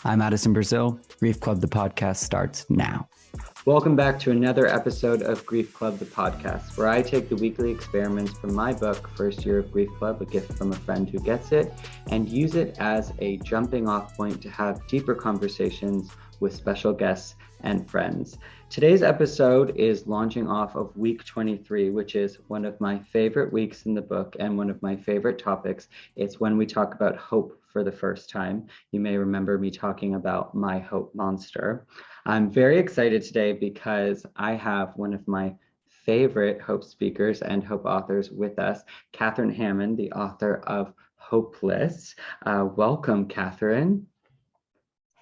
I'm Addison Brazil. Grief Club, the podcast starts now. Welcome back to another episode of Grief Club, the podcast, where I take the weekly experiments from my book, First Year of Grief Club, A Gift from a Friend Who Gets It, and use it as a jumping off point to have deeper conversations with special guests and friends. Today's episode is launching off of week 23, which is one of my favorite weeks in the book and one of my favorite topics. It's when we talk about hope for the first time. You may remember me talking about my hope monster. I'm very excited today because I have one of my favorite hope speakers and hope authors with us, Catherine Hammond, the author of Hopeless. Welcome, Catherine.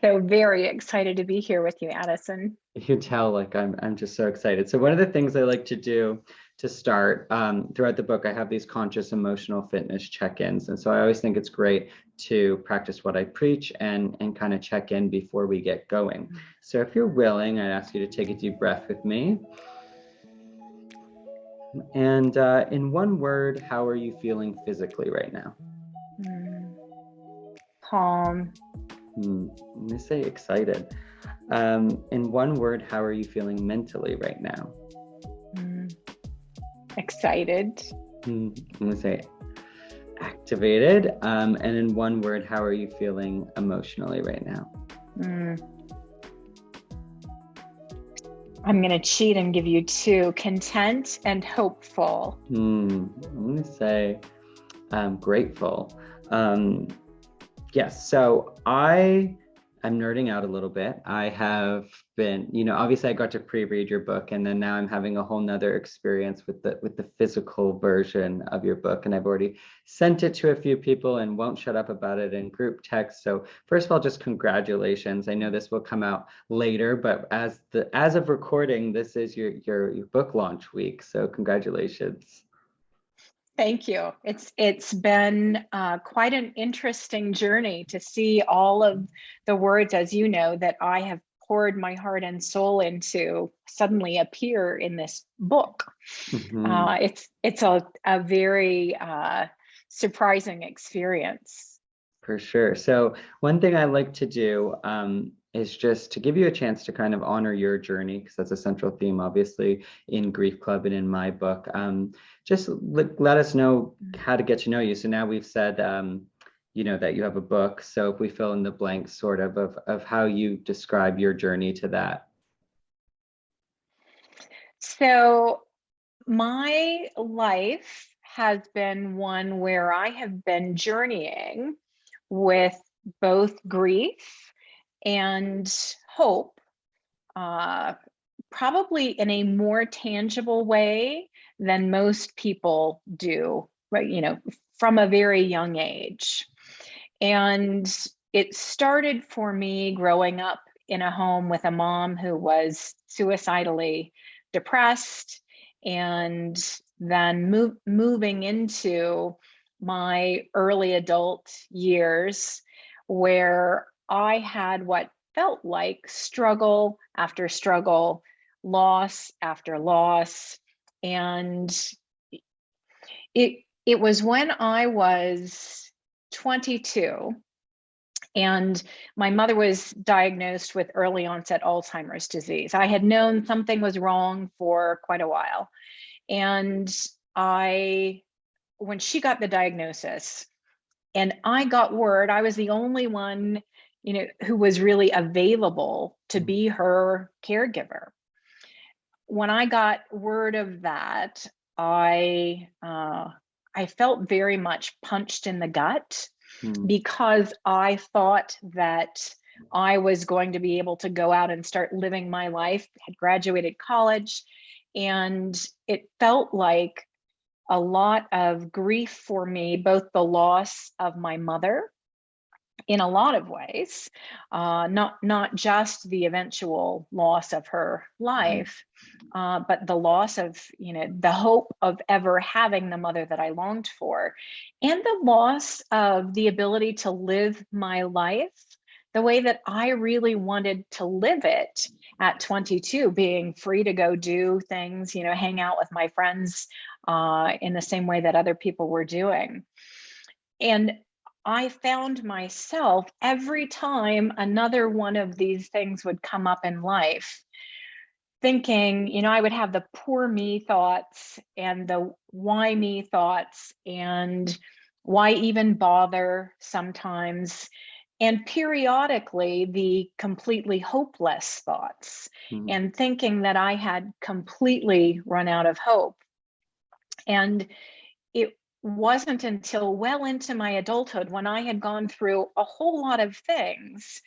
So very excited to be here with you, Addison. You can tell, like, I'm just so excited. So one of the things I like to do to start throughout the book, I have these conscious emotional fitness check-ins. And so I always think it's great to practice what I preach and kind of check in before we get going. So if you're willing, I ask you to take a deep breath with me. And in one word, how are you feeling physically right now? Calm. I'm gonna say excited. In one word, how are you feeling mentally right now? Excited. I'm gonna say activated. And in one word, how are you feeling emotionally right now? I'm gonna cheat and give you two: content and hopeful. I'm gonna say grateful. Yes, so I'm nerding out a little bit. I have been, obviously I got to pre-read your book, and then now I'm having a whole nother experience with the physical version of your book. And I've already sent it to a few people and won't shut up about it in group text. So first of all, just congratulations. I know this will come out later, but as of recording, this is your book launch week. So congratulations. Thank you. It's been quite an interesting journey to see all of the words, as you know, that I have poured my heart and soul into suddenly appear in this book. It's a very surprising experience. For sure. So one thing I like to do is just to give you a chance to kind of honor your journey, because that's a central theme, obviously, in Grief Club and in my book. Just let us know how to get to know you. So now we've said, that you have a book. So if we fill in the blanks sort of how you describe your journey to that. So my life has been one where I have been journeying with both grief and hope, probably in a more tangible way than most people do, right? From a very young age. And it started for me growing up in a home with a mom who was suicidally depressed, and then moving into my early adult years, where I had what felt like struggle after struggle, loss after loss. And it was when I was 22 and my mother was diagnosed with early onset Alzheimer's disease. I had known something was wrong for quite a while. And when she got the diagnosis and I got word, I was the only one, who was really available to be her caregiver. When I got word of that, I felt very much punched in the gut, because I thought that I was going to be able to go out and start living my life, had graduated college, and it felt like a lot of grief for me, both the loss of my mother in a lot of ways, not just the eventual loss of her life, but the loss of, the hope of ever having the mother that I longed for, and the loss of the ability to live my life the way that I really wanted to live it at 22, being free to go do things, hang out with my friends in the same way that other people were doing. And I found myself every time another one of these things would come up in life, thinking, I would have the poor me thoughts and the why me thoughts and why even bother sometimes, and periodically the completely hopeless thoughts, and thinking that I had completely run out of hope. And it wasn't until well into my adulthood, when I had gone through a whole lot of things,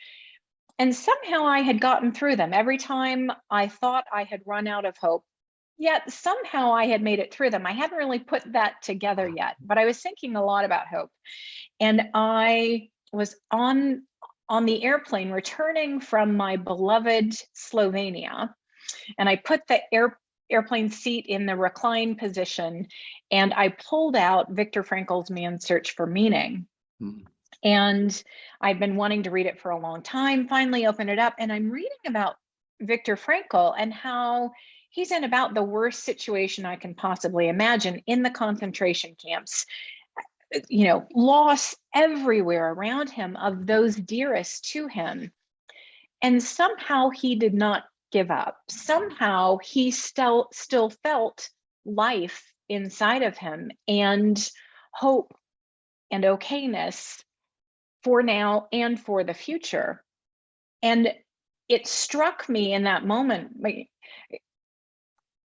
and somehow I had gotten through them. Every time I thought I had run out of hope, yet somehow I had made it through them. I hadn't really put that together yet, but I was thinking a lot about hope. And I was on the airplane returning from my beloved Slovenia, and I put the airplane seat in the recline position, and I pulled out Viktor Frankl's Man's Search for Meaning. And I've been wanting to read it for a long time, finally opened it up, and I'm reading about Viktor Frankl and how he's in about the worst situation I can possibly imagine, in the concentration camps, loss everywhere around him of those dearest to him. And somehow he did not give up. Somehow he still felt life inside of him, and hope and okayness for now and for the future. And it struck me in that moment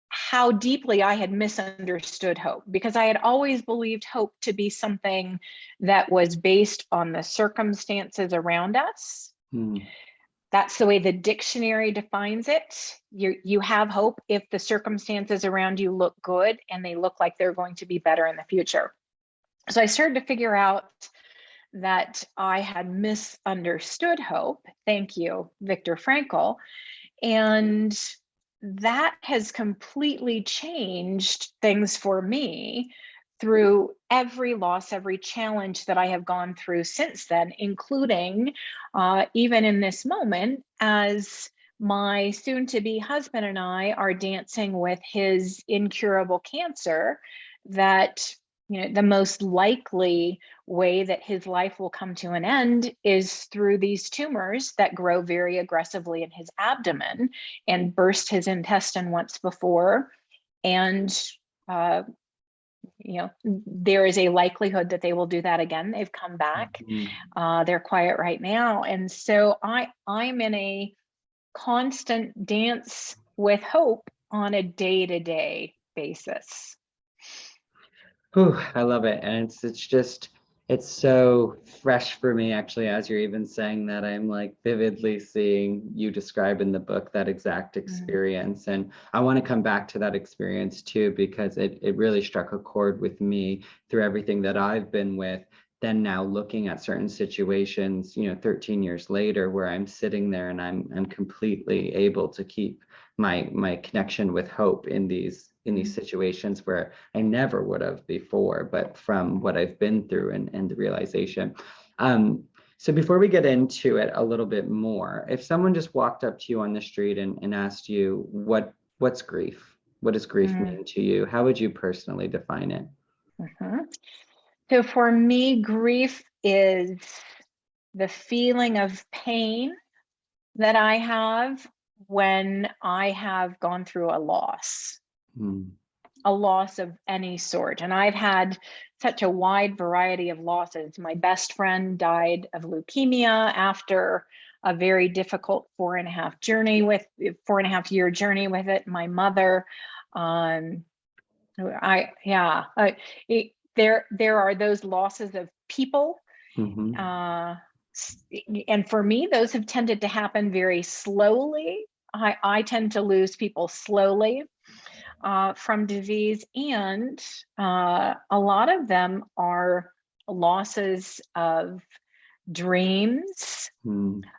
how deeply I had misunderstood hope, because I had always believed hope to be something that was based on the circumstances around us. That's the way the dictionary defines it. You have hope if the circumstances around you look good and they look like they're going to be better in the future. So I started to figure out that I had misunderstood hope. Thank you, Viktor Frankl. And that has completely changed things for me through every loss, every challenge that I have gone through since then, including even in this moment, as my soon-to-be husband and I are dancing with his incurable cancer, that the most likely way that his life will come to an end is through these tumors that grow very aggressively in his abdomen and burst his intestine once before. And, there is a likelihood that they will do that again. They've come back. They're quiet right now. And so I'm in a constant dance with hope on a day-to-day basis. Whew, I love it. And it's so fresh for me, actually, as you're even saying that. I'm like vividly seeing you describe in the book that exact experience. And I want to come back to that experience too, because it really struck a chord with me through everything that I've been with. Then now looking at certain situations, 13 years later, where I'm sitting there and I'm completely able to keep my connection with hope in these situations where I never would have before, but from what I've been through and the realization. So before we get into it a little bit more, if someone just walked up to you on the street and asked you, what's grief? What does grief mean to you? How would you personally define it? So for me, grief is the feeling of pain that I have when I have gone through a loss of any sort. And I've had such a wide variety of losses. My best friend died of leukemia after a very difficult 4.5 year journey with it. My mother, there are those losses of people. And for me, those have tended to happen very slowly. I tend to lose people slowly from disease, and a lot of them are losses of dreams,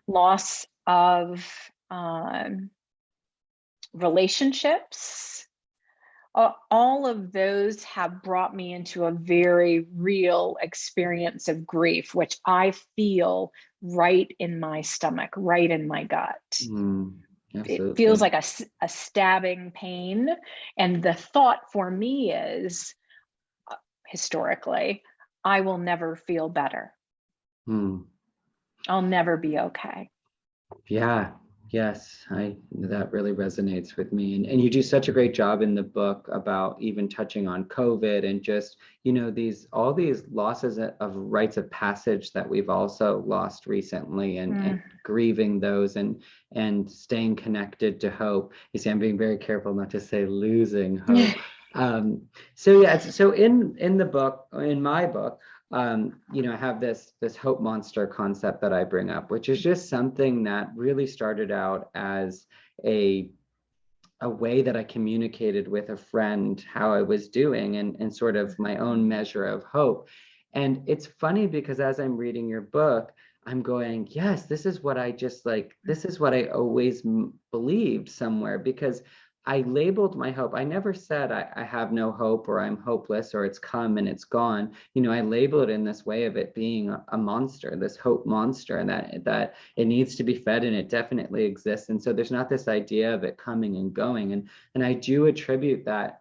loss of relationships. All of those have brought me into a very real experience of grief, which I feel right in my stomach, right in my gut. It feels like a stabbing pain. And the thought for me is, historically, I will never feel better. Hmm. I'll never be okay. Yeah, yes, that really resonates with me. And you do such a great job in the book about even touching on COVID and just, these all these losses of rites of passage that we've also lost recently, and grieving those, and staying connected to hope. You see, I'm being very careful not to say losing hope. So yeah, so in the book, in my book, I have this hope monster concept that I bring up, which is just something that really started out as a way that I communicated with a friend how I was doing, and sort of my own measure of hope. And it's funny because as I'm reading your book, I'm going, yes, this is what I just like, this is what I always believed somewhere, because I labeled my hope. I never said I have no hope, or I'm hopeless, or it's come and it's gone. I label it in this way of it being a monster, this hope monster, and that it needs to be fed, and it definitely exists. And so there's not this idea of it coming and going. And I do attribute that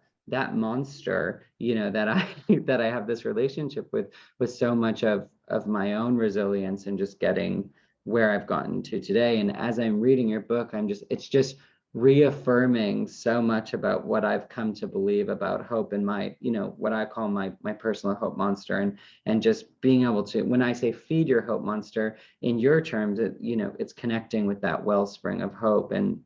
monster, that I that I have this relationship with so much of my own resilience, and just getting where I've gotten to today. And as I'm reading your book, it's just reaffirming so much about what I've come to believe about hope, and my, what I call my personal hope monster. And just being able to, when I say feed your hope monster, in your terms, it's connecting with that wellspring of hope. And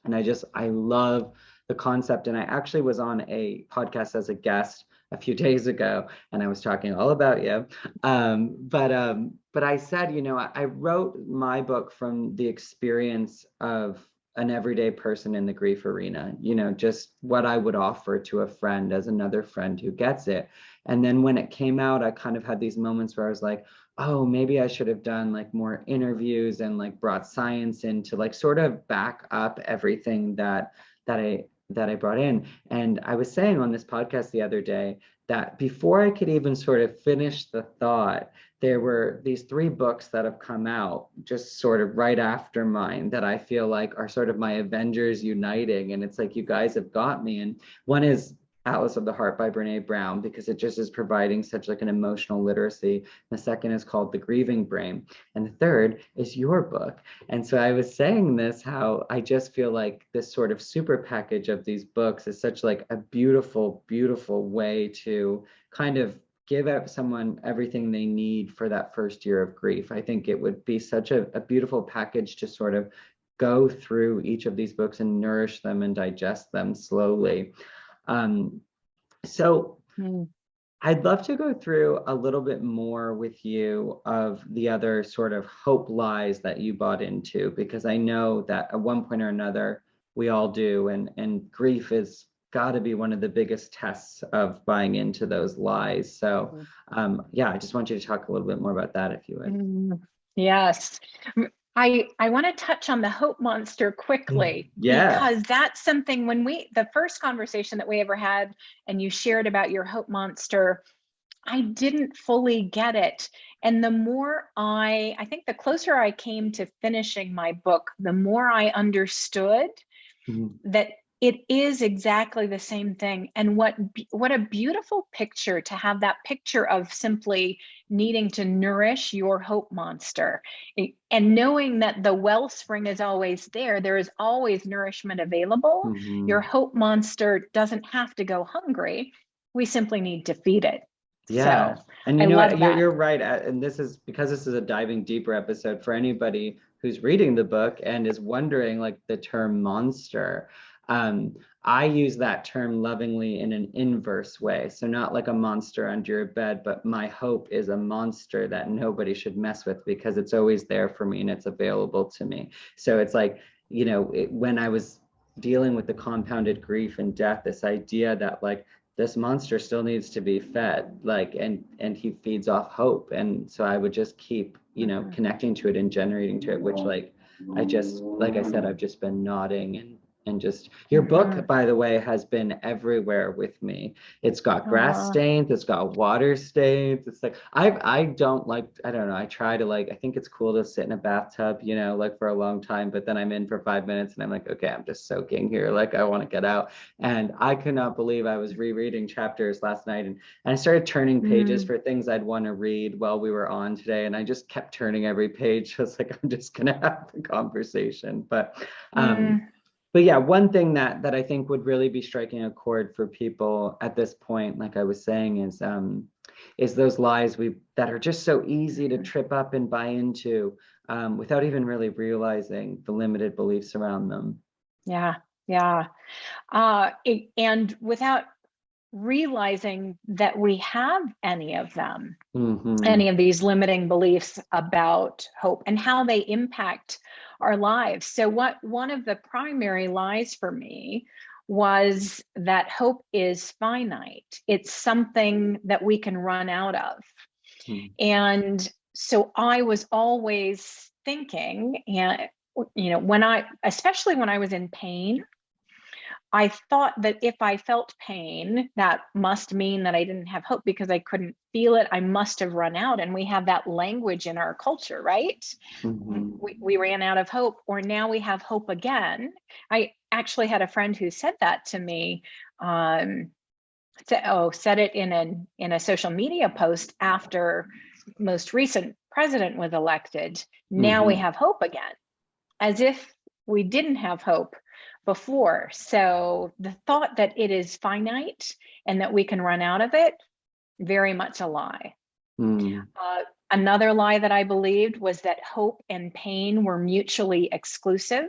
I love the concept. And I actually was on a podcast as a guest a few days ago, and I was talking all about you. But I said, I wrote my book from the experience of an everyday person in the grief arena, just what I would offer to a friend as another friend who gets it. And then when it came out, I kind of had these moments where I was like, oh, maybe I should have done like more interviews, and like brought science in to like sort of back up everything that I brought in. And I was saying on this podcast the other day that before I could even sort of finish the thought, there were these 3 books that have come out just sort of right after mine that I feel like are sort of my Avengers uniting. And it's like, you guys have got me. And one is Atlas of the Heart by Brene Brown, because it just is providing such like an emotional literacy. The second is called The Grieving Brain. And the third is your book. And so I was saying this, how I just feel like this sort of super package of these books is such like a beautiful, beautiful way to kind of give out someone everything they need for that first year of grief. I think it would be such a beautiful package to sort of go through each of these books and nourish them and digest them slowly. So I'd love to go through a little bit more with you of the other sort of hope lies that you bought into, because I know that at one point or another we all do, and grief is got to be one of the biggest tests of buying into those lies. So I just want you to talk a little bit more about that, if you would. Yes. I want to touch on the hope monster quickly, because that's something, when the first conversation that we ever had and you shared about your hope monster, I didn't fully get it. And the more I think the closer I came to finishing my book, the more I understood that it is exactly the same thing. And what a beautiful picture to have, that picture of simply needing to nourish your hope monster, and knowing that the wellspring is always there. There is always nourishment available. Your hope monster doesn't have to go hungry. We simply need to feed it. Yeah. So, And I love that. you're right. And this is because this is a diving deeper episode for anybody who's reading the book and is wondering, like, the term monster. I use that term lovingly in an inverse way. So not like a monster under your bed, but my hope is a monster that nobody should mess with, because it's always there for me and it's available to me. So it's like, when I was dealing with the compounded grief and death, this idea that like, this monster still needs to be fed, like, and he feeds off hope. And so I would just keep, connecting to it and generating to it, which, like, like I said, I've just been nodding And just your Mhm. book, by the way, has been everywhere with me. It's got grass Aw. stains, it's got water stains. It's like I don't like, I don't know, I try to like, I think it's cool to sit in a bathtub, you know, like for a long time, but then I'm in for 5 minutes and I'm like, okay, I'm just soaking here, like I want to get out. And I could not believe I was rereading chapters last night, and I started turning pages Mm. for things I'd want to read while we were on today, and I just kept turning every page. I was like, I'm just gonna have the conversation. Um, Mm. but yeah, one thing that I think would really be striking a chord for people at this point, like I was saying, is those lies we that are just so easy to trip up and buy into, without even really realizing the limited beliefs around them. Yeah, yeah. And without realizing that we have any of them, Mm-hmm. any of these limiting beliefs about hope and how they impact our lives. So one of the primary lies for me was that hope is finite. It's something that we can run out of. And so I was always thinking, and especially when I was in pain, I thought that if I felt pain, that must mean that I didn't have hope because I couldn't feel it. I must have run out. And we have that language in our culture, right? Mm-hmm. We ran out of hope, or now we have hope again. I actually had a friend who said that to me. Said it in a social media post after most recent president was elected. Now we Mm-hmm. have hope again, as if we didn't have hope before. So the thought that it is finite and that we can run out of it, very much a lie. Mm-hmm. Another lie that I believed was that hope and pain were mutually exclusive.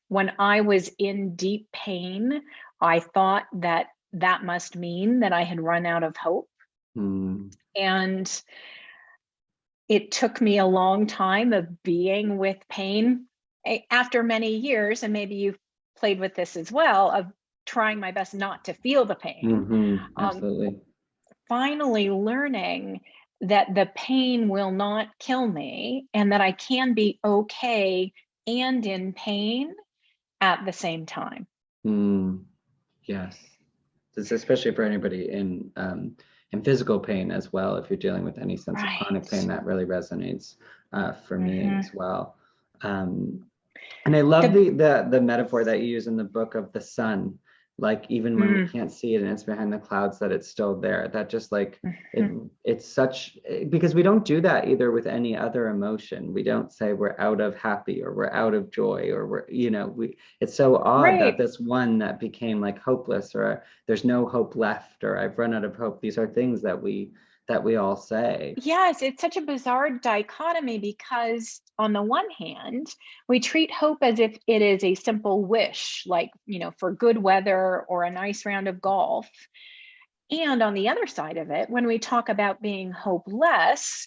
When I was in deep pain, I thought that that must mean that I had run out of hope. Mm-hmm. And it took me a long time of being with pain after many years, and maybe you've played with this as well, of trying my best not to feel the pain. Mm-hmm. Um, Absolutely. Finally learning that the pain will not kill me and that I can be okay and in pain at the same time. Mm. Yes. This is especially for anybody in physical pain as well. If you're dealing with any sense of chronic pain, Right. that really resonates for me Mm-hmm. as well. Um, And I love The the metaphor that you use in the book of the sun. Like even when we mm, can't see it and it's behind the clouds, that it's still there. That just like it mhm. it's such, because we don't do that either with any other emotion. We don't say we're out of happy or we're out of joy or we're, you know, we it's so odd that Right. this one that became like hopeless, or there's no hope left, or I've run out of hope. These are things that we all say. Yes, it's such a bizarre dichotomy because on the one hand, we treat hope as if it is a simple wish, like, for good weather or a nice round of golf. And on the other side of it, when we talk about being hopeless,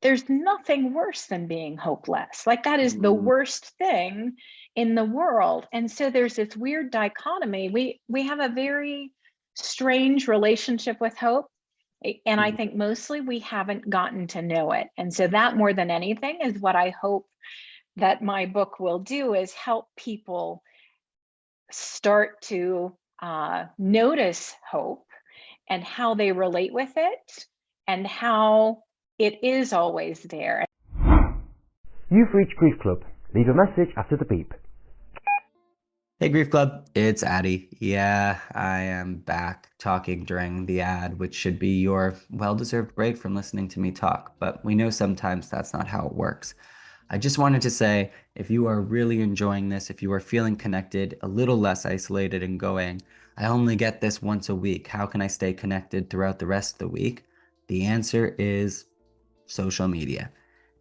there's nothing worse than being hopeless. Like that is the Mm, worst thing in the world. And so there's this weird dichotomy. We have a very strange relationship with hope. And I mm, think mostly we haven't gotten to know it. And so that more than anything is what I hope that my book will do, is help people start to notice hope and how they relate with it and how it is always there. You've reached Grief Club. Leave a message after the beep. Hey, Grief Club, it's Addy. Yeah, I am back talking during the ad, which should be your well-deserved break from listening to me talk, but we know sometimes that's not how it works. I just wanted to say, if you are really enjoying this, if you are feeling connected, a little less isolated and going, I only get this once a week. How can I stay connected throughout the rest of the week? The answer is social media.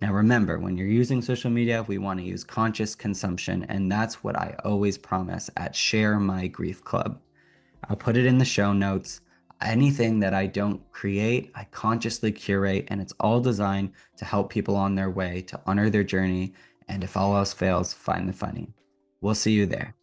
Now, remember, when you're using social media, we want to use conscious consumption, and that's what I always promise at Share My Grief Club. I'll put it in the show notes. Anything that I don't create, I consciously curate, and it's all designed to help people on their way to honor their journey, and if all else fails, find the funny. We'll see you there.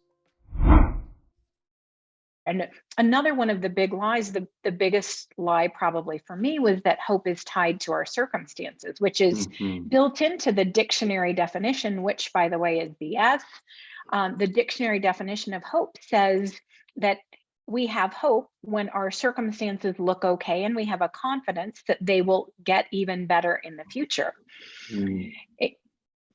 And another one of the big lies, the biggest lie probably for me, was that hope is tied to our circumstances, which is built into the dictionary definition, which, by the way, is BS. The dictionary definition of hope says that we have hope when our circumstances look okay and we have a confidence that they will get even better in the future.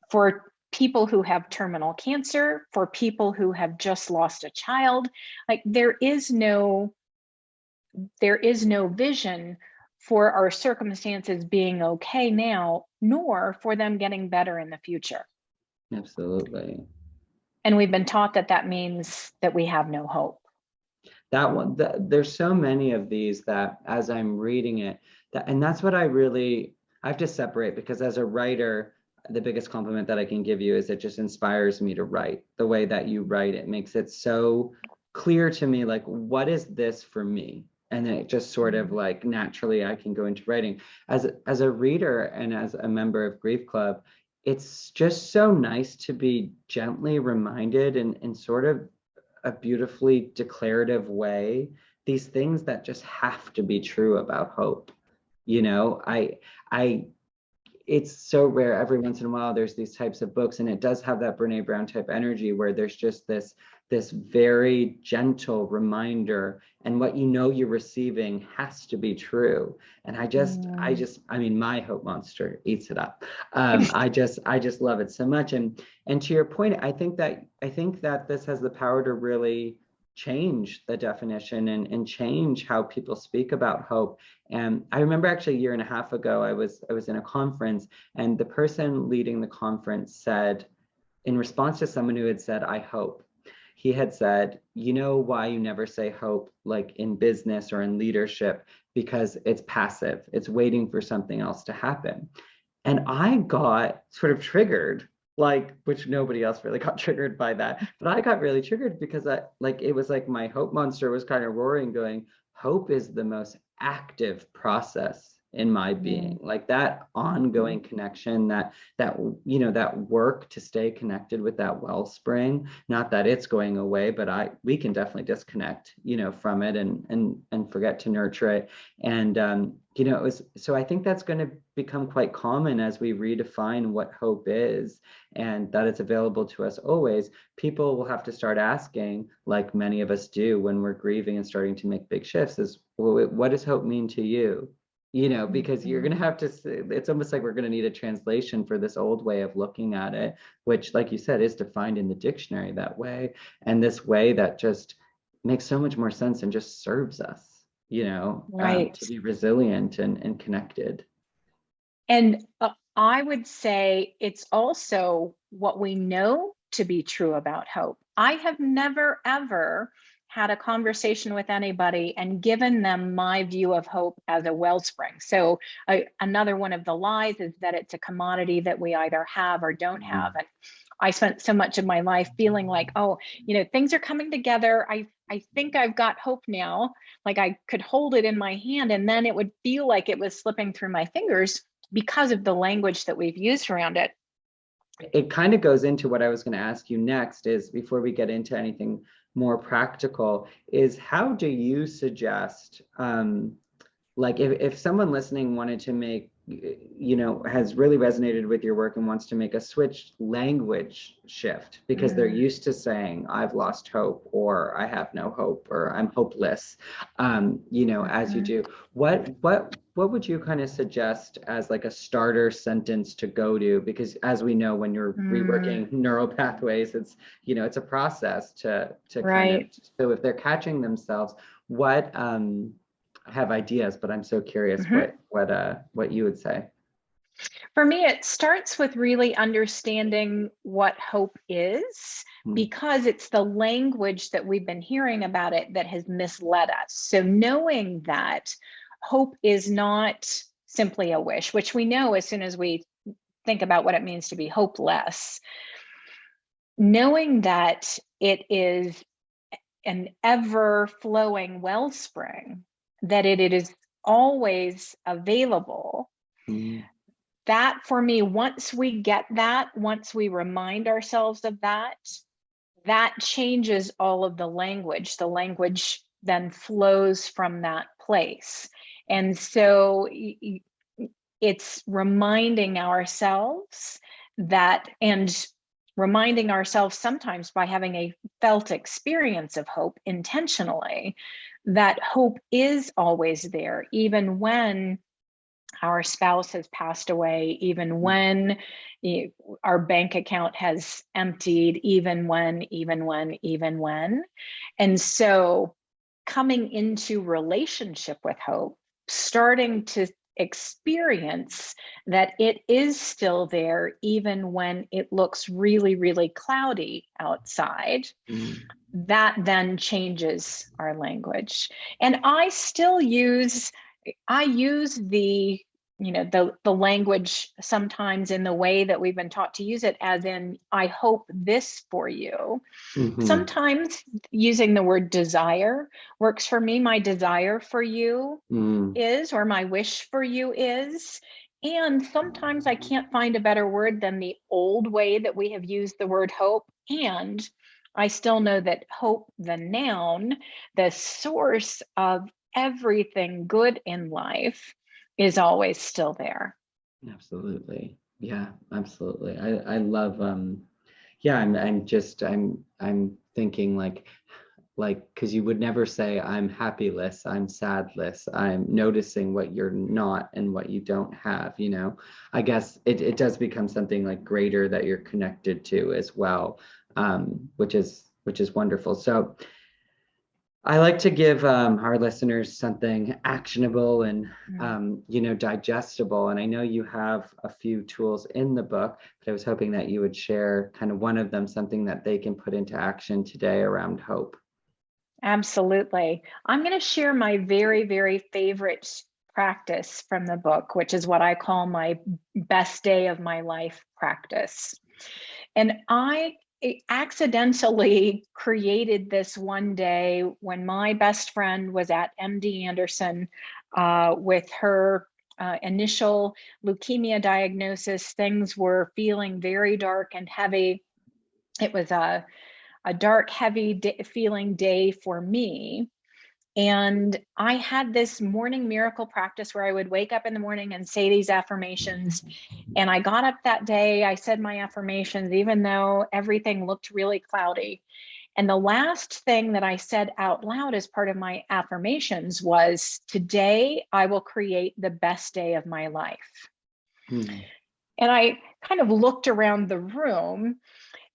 For people who have terminal cancer, for people who have just lost a child, like there is no vision for our circumstances being okay now, nor for them getting better in the future. Absolutely. And we've been taught that that means that we have no hope. That one, there's so many of these that as I'm reading it, and that's what I have to separate, because as a writer, the biggest compliment that I can give you is it just inspires me to write. The way that you write, it makes it so clear to me, like, what is this for me? And then it just sort of like naturally I can go into writing. As a reader and as a member of Grief Club, it's just so nice to be gently reminded in sort of a beautifully declarative way, these things that just have to be true about hope. You know, it's so rare. Every once in a while there's these types of books, and it does have that Brene Brown type energy where there's just this very gentle reminder, and what you know you're receiving has to be true. And I mean, my hope monster eats it up. I just love it so much. And to your point, I think that this has the power to really change the definition and change how people speak about hope. And I remember actually a year and a half ago, I was in a conference, and the person leading the conference said, in response to someone who had said, "I hope," he had said, "You know why you never say hope, like in business or in leadership? Because it's passive. It's waiting for something else to happen." And I got sort of triggered, like, which nobody else really got triggered by that. But I got really triggered because it was like my hope monster was kind of roaring, going, hope is the most active process in my being. Like that ongoing connection, that work to stay connected with that wellspring. Not that it's going away, but we can definitely disconnect, from it and forget to nurture it. And so I think that's going to become quite common as we redefine what hope is, and that it's available to us always. People will have to start asking, like many of us do when we're grieving and starting to make big shifts, is, well, what does hope mean to you? Because you're going to have to, it's almost like we're going to need a translation for this old way of looking at it, which, like you said, is defined in the dictionary that way. And this way that just makes so much more sense and just serves us, Right. to be resilient and connected. And I would say it's also what we know to be true about hope. I have never, ever had a conversation with anybody and given them my view of hope as a wellspring. So another one of the lies is that it's a commodity that we either have or don't have. And I spent so much of my life feeling like, oh, things are coming together. I think I've got hope now. Like I could hold it in my hand, and then it would feel like it was slipping through my fingers because of the language that we've used around it. It kind of goes into what I was going to ask you next, is before we get into anything more practical, is how do you suggest, like if someone listening wanted to make, has really resonated with your work and wants to make a switch language shift because they're used to saying, I've lost hope, or I have no hope, or I'm hopeless, as you do, what would you kind of suggest as like a starter sentence to go to? Because as we know, when you're reworking neural pathways, it's, it's a process to right. kind of, so if they're catching themselves, what, I have ideas, but I'm so curious what you would say. For me, it starts with really understanding what hope is, because it's the language that we've been hearing about it that has misled us. So knowing that hope is not simply a wish, which we know as soon as we think about what it means to be hopeless, knowing that it is an ever-flowing wellspring, that it is always available. That for me, once we get that, once we remind ourselves of that, that changes all of the language. The language then flows from that place. And so it's reminding ourselves that, and reminding ourselves sometimes by having a felt experience of hope intentionally, that hope is always there, even when our spouse has passed away, even when our bank account has emptied, even when. And so coming into relationship with hope, starting to experience that it is still there, even when it looks really, really cloudy outside, that then changes our language. And I use the the language sometimes in the way that we've been taught to use it, as in, I hope this for you. Sometimes using the word desire works for me. My desire for you is, or my wish for you is. And sometimes I can't find a better word than the old way that we have used the word hope. And I still know that hope, the noun, the source of everything good in life, is always still there. Absolutely. Yeah, absolutely. I love yeah, I'm thinking like because you would never say I'm happyless, I'm sadless, I'm noticing what you're not and what you don't have, I guess it does become something like greater that you're connected to as well, which is wonderful. So I like to give our listeners something actionable and digestible. And I know you have a few tools in the book, but I was hoping that you would share kind of one of them, something that they can put into action today around hope. Absolutely. I'm going to share my very, very favorite practice from the book, which is what I call my best day of my life practice. And I accidentally created this one day when my best friend was at MD Anderson with her initial leukemia diagnosis. Things were feeling very dark and heavy. It was a dark, heavy feeling day for me. And I had this morning miracle practice where I would wake up in the morning and say these affirmations. And I got up that day, I said my affirmations, even though everything looked really cloudy. And the last thing that I said out loud as part of my affirmations was, today I will create the best day of my life. And I kind of looked around the room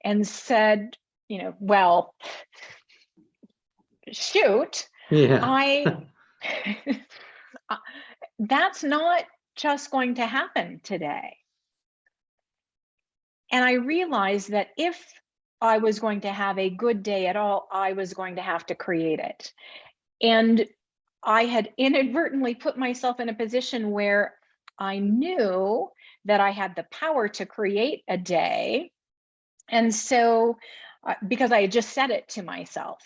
and said, well, shoot. Yeah. That's not just going to happen today. And I realized that if I was going to have a good day at all, I was going to have to create it. And I had inadvertently put myself in a position where I knew that I had the power to create a day. And so, because I had just said it to myself.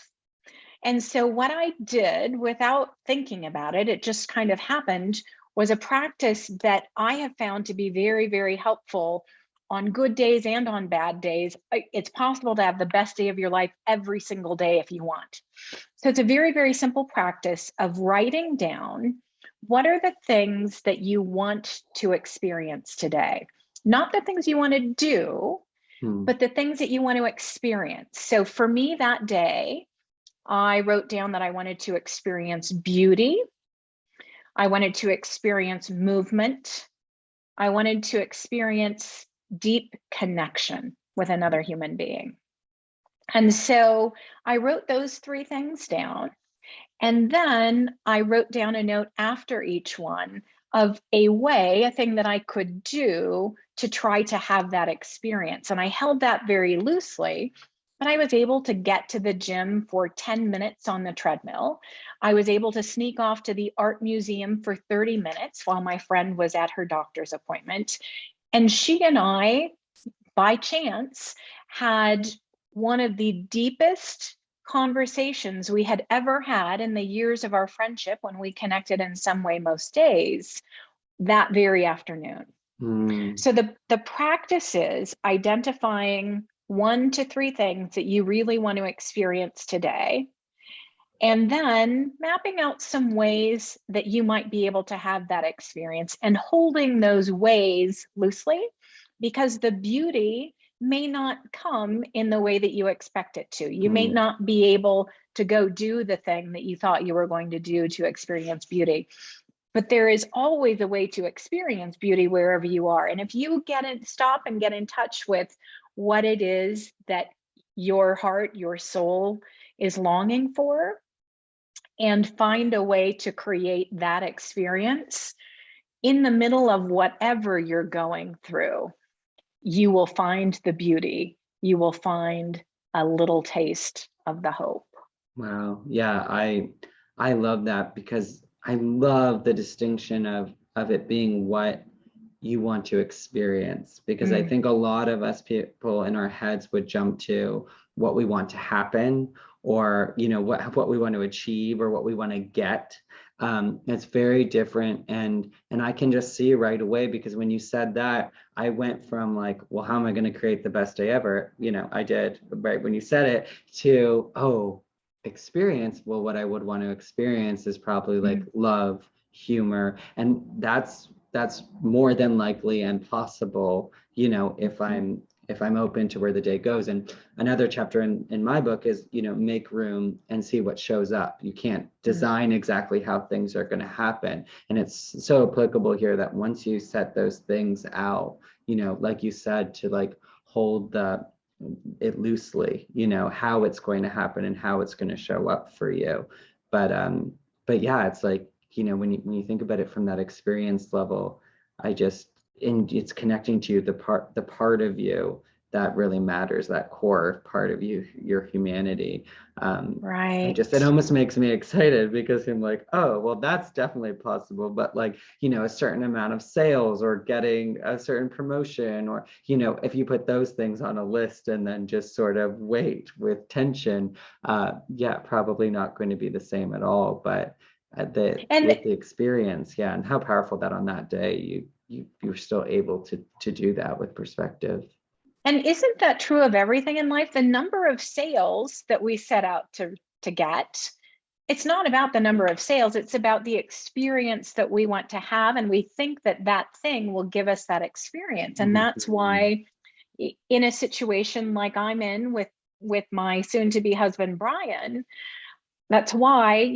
And so what I did without thinking about it, it just kind of happened, was a practice that I have found to be very, very helpful on good days and on bad days. It's possible to have the best day of your life every single day if you want. So it's a very, very simple practice of writing down, what are the things that you want to experience today? Not the things you want to do, but the things that you want to experience. So for me that day, I wrote down that I wanted to experience beauty. I wanted to experience movement. I wanted to experience deep connection with another human being. And so I wrote those three things down. And then I wrote down a note after each one of a thing that I could do to try to have that experience. And I held that very loosely, but I was able to get to the gym for 10 minutes on the treadmill. I was able to sneak off to the art museum for 30 minutes while my friend was at her doctor's appointment. And she and I, by chance, had one of the deepest conversations we had ever had in the years of our friendship, when we connected in some way most days, that very afternoon. So the practice is identifying 1 to 3 things that you really want to experience today. And then mapping out some ways that you might be able to have that experience and holding those ways loosely, because the beauty may not come in the way that you expect it to. You may not be able to go do the thing that you thought you were going to do to experience beauty. But there is always a way to experience beauty wherever you are. And if you stop and get in touch with what it is that your heart, your soul is longing for, and find a way to create that experience in the middle of whatever you're going through, you will find the beauty. You will find a little taste of the hope. Wow. Yeah, I love that, because I love the distinction of it being what you want to experience, because I think a lot of us people in our heads would jump to what we want to happen, or what we want to achieve, or what we want to get. It's very different, and I can just see right away, because when you said that, I went from like, well, how am I going to create the best day ever? I did right when you said it, to, oh, experience. Well, what I would want to experience is probably like love, humor, and that's more than likely and possible, if I'm open to where the day goes. And another chapter in my book is, make room and see what shows up. You can't design exactly how things are going to happen. And it's so applicable here that once you set those things out, like you said, to like hold it loosely, how it's going to happen and how it's going to show up for you. But yeah, it's like, when you think about it from that experience level, it's connecting to you, the part of you that really matters, that core part of you, your humanity. Right. It almost makes me excited, because I'm like, oh, well, that's definitely possible. But like, a certain amount of sales, or getting a certain promotion, or, if you put those things on a list and then just sort of wait with tension, yeah, probably not going to be the same at all. But with the experience, yeah, and how powerful that on that day you're still able to do that with perspective. And isn't that true of everything in life? The number of sales that we set out to get, it's not about the number of sales, it's about the experience that we want to have. And we think that that thing will give us that experience. And that's why in a situation like I'm in with my soon-to-be husband, Brian, that's why,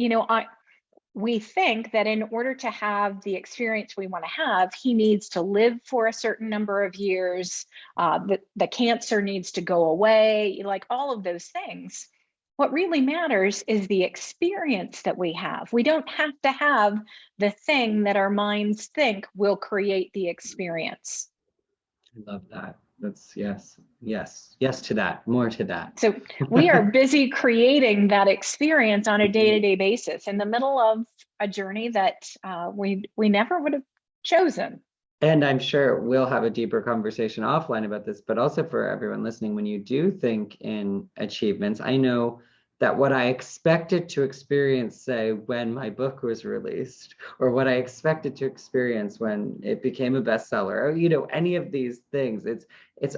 we think that in order to have the experience we want to have, he needs to live for a certain number of years. The cancer needs to go away, like all of those things. What really matters is the experience that we have. We don't have to have the thing that our minds think will create the experience. I love that. That's yes to that, more to that. So we are busy creating that experience on a day-to-day basis in the middle of a journey that we never would have chosen. And I'm sure we'll have a deeper conversation offline about this, but also for everyone listening, when you do think in achievements, I know that what I expected to experience, say, when my book was released, or what I expected to experience when it became a bestseller, or, any of these things, it's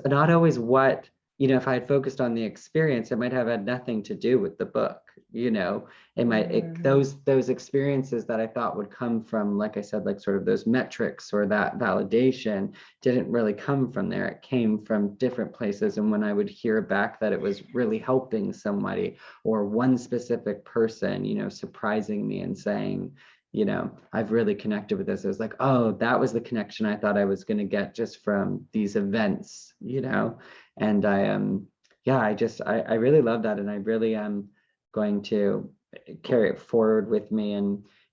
not always what, if I had focused on the experience, it might have had nothing to do with the book. Those experiences that I thought would come from, like I said, like sort of those metrics or that validation, didn't really come from there. It came from different places. And when I would hear back that it was really helping somebody, or one specific person, surprising me and saying, I've really connected with this. It was like, oh, that was the connection I thought I was going to get just from these events, and I really love that. And I really am going to carry it forward with me.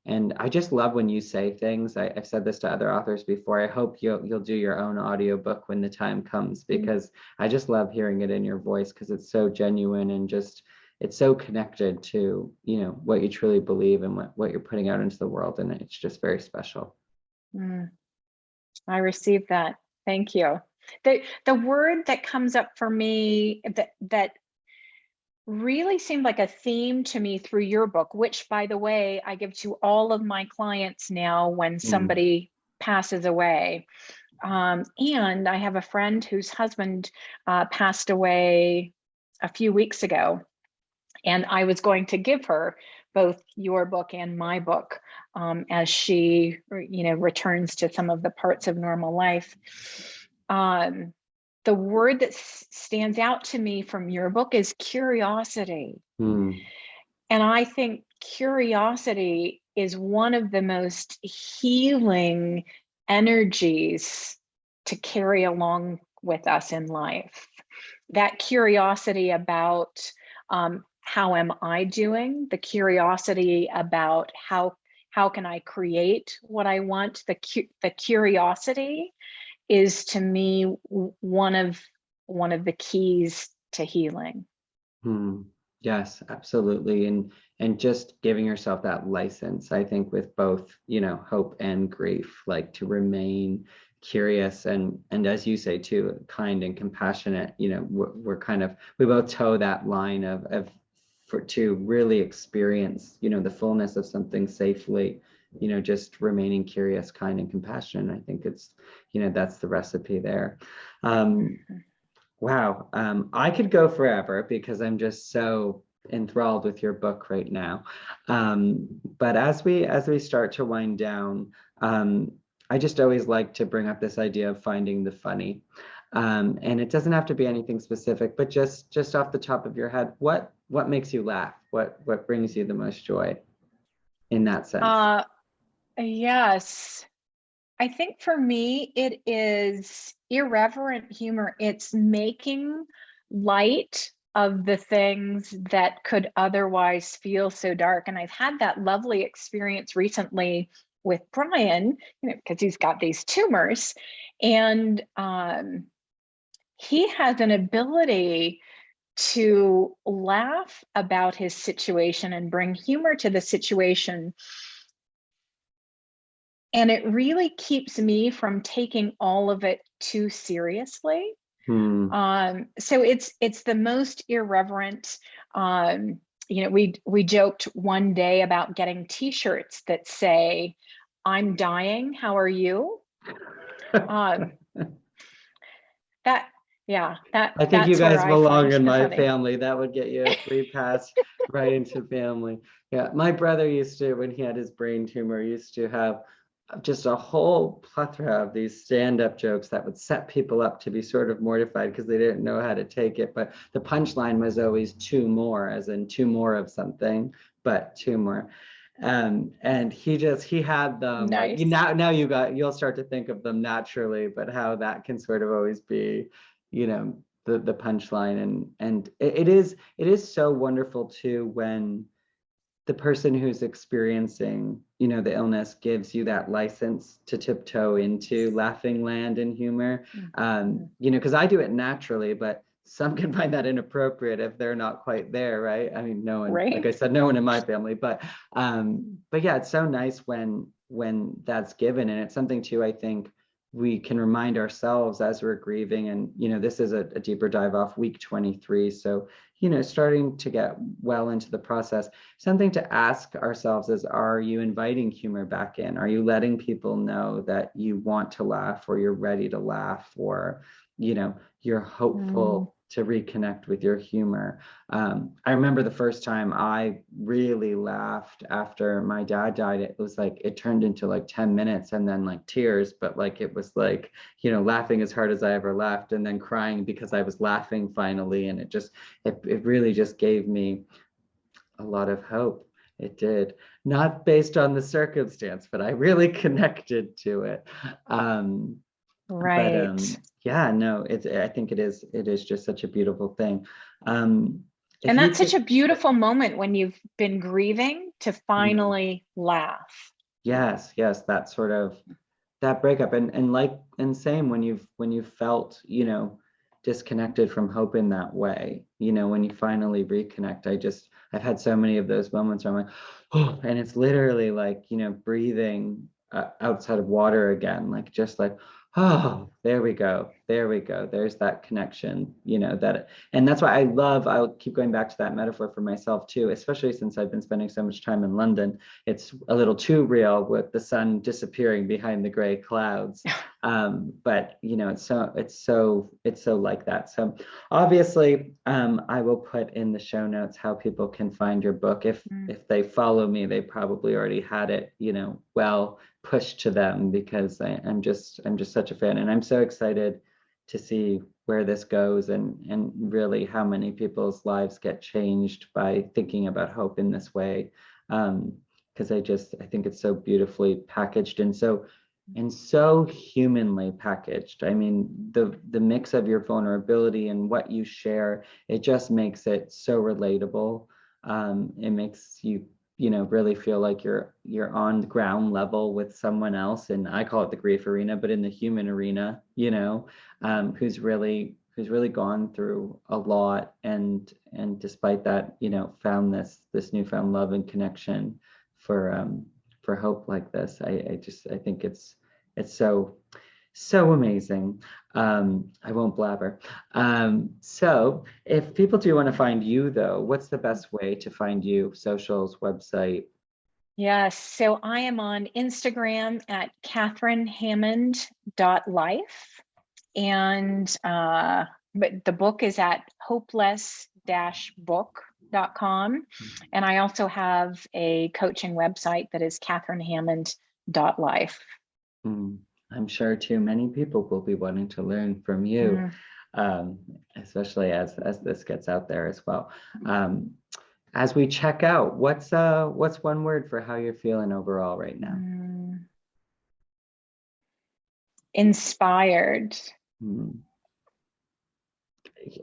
And I just love when you say things. I've said this to other authors before. I hope you'll do your own audiobook when the time comes, because I just love hearing it in your voice, because it's so genuine, and just it's so connected to what you truly believe, and what you're putting out into the world. And it's just very special. I received that. Thank you. The word that comes up for me that really seemed like a theme to me through your book, which, by the way, I give to all of my clients now when somebody passes away, And I have a friend whose husband passed away a few weeks ago, and I was going to give her both your book and my book as she, returns to some of the parts of normal life. The word that stands out to me from your book is curiosity. Hmm. And I think curiosity is one of the most healing energies to carry along with us in life. That curiosity about how am I doing? The curiosity about how can I create what I want? The curiosity is, to me, one of the keys to healing. Hmm. Yes, absolutely. And just giving yourself that license, I think, with both, hope and grief, like to remain curious and as you say too, kind and compassionate. We both toe that line of to really experience, the fullness of something safely, just remaining curious, kind, and compassionate. I think it's, that's the recipe there. Wow. I could go forever because I'm just so enthralled with your book right now. But as we start to wind down, I just always like to bring up this idea of finding the funny. And it doesn't have to be anything specific, but just off the top of your head, what makes you laugh? What brings you the most joy in that sense? Yes. I think for me, it is irreverent humor. It's making light of the things that could otherwise feel so dark. And I've had that lovely experience recently with Brian, because he's got these tumors. And he has an ability to laugh about his situation and bring humor to the situation. And it really keeps me from taking all of it too seriously. Hmm. So it's the most irreverent. We joked one day about getting T-shirts that say, "I'm dying, how are you?" Um, that yeah, I think you that's where guys I belong find in the my funny. family. That would get you a free pass right into family. Yeah, my brother used to, when he had his brain tumor, used to have just a whole plethora of these stand-up jokes that would set people up to be sort of mortified because they didn't know how to take it. But the punchline was always two more, as in two more of something, but two more. And he had them like Nice. now you'll start to think of them naturally, but how that can sort of always be, the punchline. And it is so wonderful too when the person who's experiencing, the illness gives you that license to tiptoe into laughing land and humor. Because I do it naturally, but some can find that inappropriate if they're not quite there, right? I mean, no one, like Right. I said, no one in my family, but yeah, it's so nice when that's given. And it's something too, I think we can remind ourselves as we're grieving. And this is a deeper dive off week 23, so starting to get well into the process. Something to ask ourselves is, are you inviting humor back in? Are you letting people know that you want to laugh, or you're ready to laugh, or you're hopeful to reconnect with your humor? I remember the first time I really laughed after my dad died. It was like it turned into like 10 minutes and then like tears, but like it was like, laughing as hard as I ever laughed, and then crying because I was laughing finally. And it really just gave me a lot of hope. It did. Not based on the circumstance, but I really connected to it. But Right. yeah, no, I think it is just such a beautiful thing. If And you that's such could, a beautiful moment when you've been grieving to finally laugh. yes, that sort of that breakup, and same when you've felt, disconnected from hope in that way, when you finally reconnect. I've had so many of those moments where I'm like, oh, and it's literally like, breathing outside of water again, like just like, Oh, there we go. There we go. There's that connection, that, and that's why I'll keep going back to that metaphor for myself too, especially since I've been spending so much time in London. It's a little too real with the sun disappearing behind the gray clouds. But it's so like that. So obviously, I will put in the show notes how people can find your book. If they follow me, they probably already had it, well pushed to them, because I'm just such a fan, and I'm so excited to see where this goes, and really how many people's lives get changed by thinking about hope in this way. Because I think it's so beautifully packaged, and so humanly packaged. I mean, the mix of your vulnerability and what you share, it just makes it so relatable. It makes you really feel like you're on ground level with someone else, and I call it the grief arena, but in the human arena, who's really gone through a lot, and despite that, found this newfound love and connection for hope like this. I think it's so amazing. I won't blabber. So if people do want to find you though, what's the best way to find you? Socials, website? Yes, so I am on Instagram at catherinehammond.life. And but the book is at hopeless-book.com. And I also have a coaching website that is catherinehammond.life. I'm sure too many people will be wanting to learn from you, especially as this gets out there as well. As we check out, what's one word for how you're feeling overall right now? Inspired.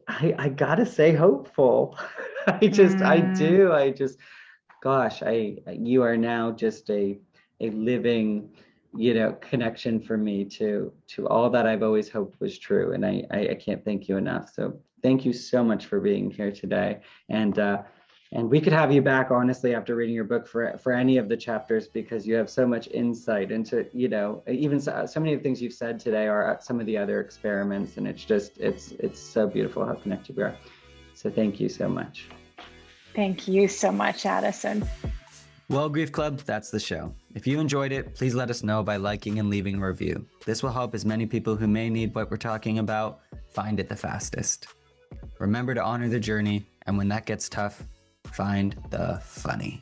I gotta say hopeful. I do. Gosh, you are now just a living, connection for me to all that I've always hoped was true. And I can't thank you enough. So thank you so much for being here today. And we could have you back, honestly, after reading your book for any of the chapters, because you have so much insight into, even so many of the things you've said today are some of the other experiments. And it's so beautiful how connected we are. So thank you so much. Thank you so much, Addison. Well, Grief Club, that's the show. If you enjoyed it, please let us know by liking and leaving a review. This will help as many people who may need what we're talking about find it the fastest. Remember to honor the journey, and when that gets tough, find the funny.